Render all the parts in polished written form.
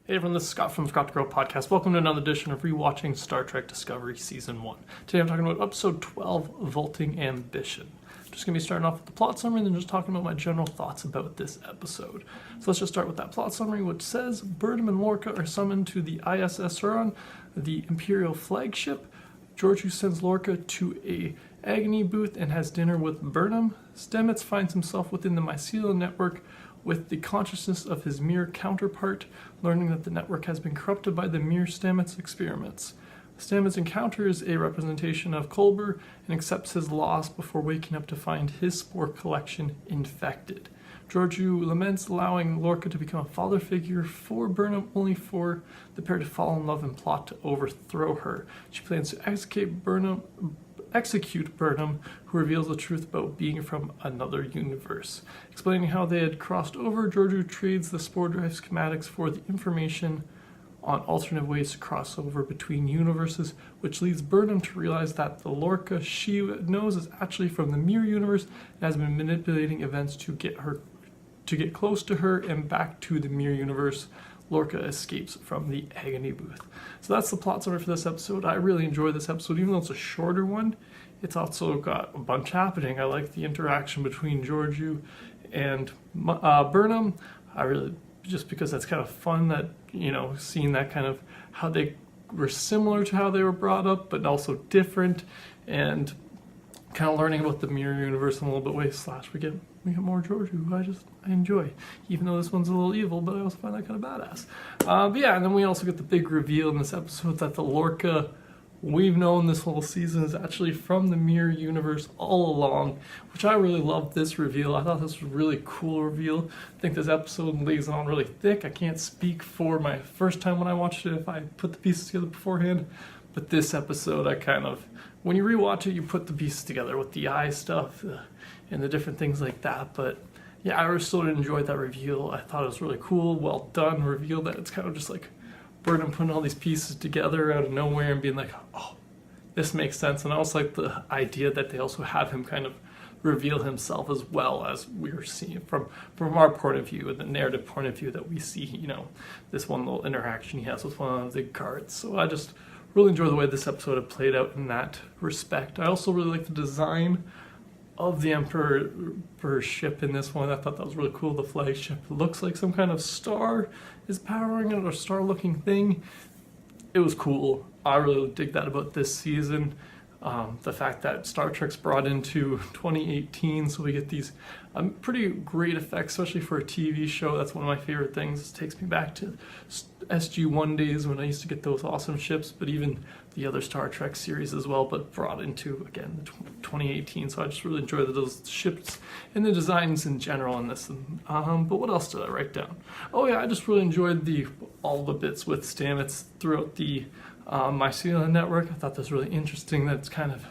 Hey everyone, this is Scott from Scott to Grow Podcast. Welcome to another edition of ReWatching Star Trek Discovery Season 1. Today I'm talking about Episode 12, Vaulting Ambition. Just going to be starting off with the plot summary and then just talking about my general thoughts about this episode. So let's just start with that plot summary, which says Burnham and Lorca are summoned to the ISS Huron, the Imperial flagship. Georgiou sends Lorca to a Agony booth and has dinner with Burnham. Stamets finds himself within the mycelial network with the consciousness of his Mir counterpart, learning that the network has been corrupted by the Mir Stamets experiments. Stamets encounters a representation of Culber and accepts his loss before waking up to find his spore collection infected. Georgiou laments allowing Lorca to become a father figure for Burnham, only for the pair to fall in love and plot to overthrow her. She plans to execute Burnham, who reveals the truth about being from another universe. Explaining how they had crossed over, Georgiou trades the spore drive schematics for the information on alternate ways to cross over between universes, which leads Burnham to realize that the Lorca she knows is actually from the Mir universe and has been manipulating events to get close to her and back to the Mir universe. Lorca escapes from the Agony booth. So that's the plot summary for this episode. I really enjoy this episode, even though it's a shorter one. It's also got a bunch happening. I like the interaction between Georgiou and Burnham. I really, just because that's kind of fun that, seeing that kind of how they were similar to how they were brought up, but also different, and kind of learning about the Mir universe in a little bit ways. We get more Georgiou, who I enjoy, even though this one's a little evil, but I also find that kind of badass. But yeah, and then we also get the big reveal in this episode that the Lorca we've known this whole season is actually from the Mir universe all along, which I really loved this reveal. I thought this was a really cool reveal. I think this episode lays on really thick. I can't speak for my first time when I watched it if I put the pieces together beforehand, but this episode when you rewatch it, you put the pieces together with the eye stuff and the different things like that. But yeah, I still enjoyed that reveal. I thought it was really cool, well done reveal that it's kind of just like Burnham putting all these pieces together out of nowhere and being like, oh, this makes sense. And I also like the idea that they also have him kind of reveal himself as well, as we were seeing from our point of view and the narrative point of view that we see, this one little interaction he has with one of the guards. So I just really enjoy the way this episode had played out in that respect. I also really like the design of the Emperor ship in this one. I thought that was really cool. The flagship looks like some kind of star is powering it, or star-looking thing. It was cool. I really dig that about this season. The fact that Star Trek's brought into 2018, so we get these pretty great effects, especially for a TV show. That's one of my favorite things. It takes me back to SG-1 days when I used to get those awesome ships, but even the other Star Trek series as well, but brought into, again, 2018. So I just really enjoy those ships and the designs in general in this. But what else did I write down? Oh yeah, I just really enjoyed all the bits with Stamets throughout the mycelial network. I thought that was really interesting that it's kind of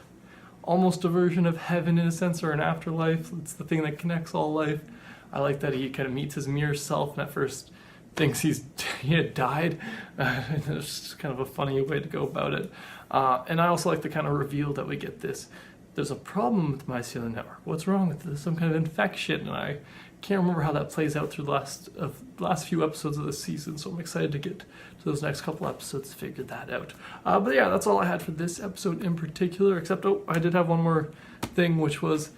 almost a version of heaven in a sense, or an afterlife. It's the thing that connects all life. I like that he kind of meets his Mir self and at first thinks he had died. It's just kind of a funny way to go about it. And I also like the kind of reveal that we get this. There's a problem with the mycelial network. What's wrong with it? There's some kind of infection, and I can't remember how that plays out through the last few episodes of this season, so I'm excited to get to those next couple episodes to figure that out. But yeah, that's all I had for this episode in particular, except I did have one more thing, which was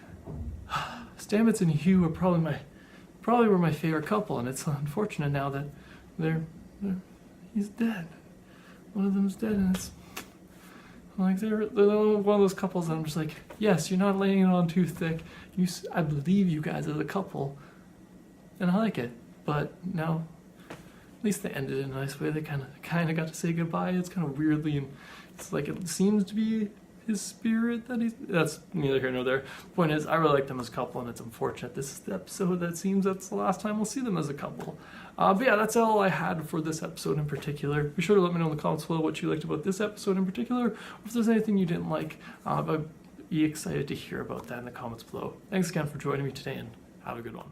Stamets and Hugh are probably were my favorite couple, and it's unfortunate now that he's dead. One of them's dead, and it's like they're one of those couples that I'm just like, yes, you're not laying it on too thick. I believe you guys as a couple, and I like it. But now, at least they ended in a nice way. They kind of got to say goodbye. It's kind of weirdly, and it's like it seems to be his spirit that's neither here nor there. Point is, I really like them as a couple, and it's unfortunate this is the episode that seems that's the last time we'll see them as a couple. But yeah, that's all I had for this episode in particular. Be sure to let me know in the comments below what you liked about this episode in particular, or if there's anything you didn't like. I'd be excited to hear about that in the comments below. Thanks again for joining me today, and have a good one.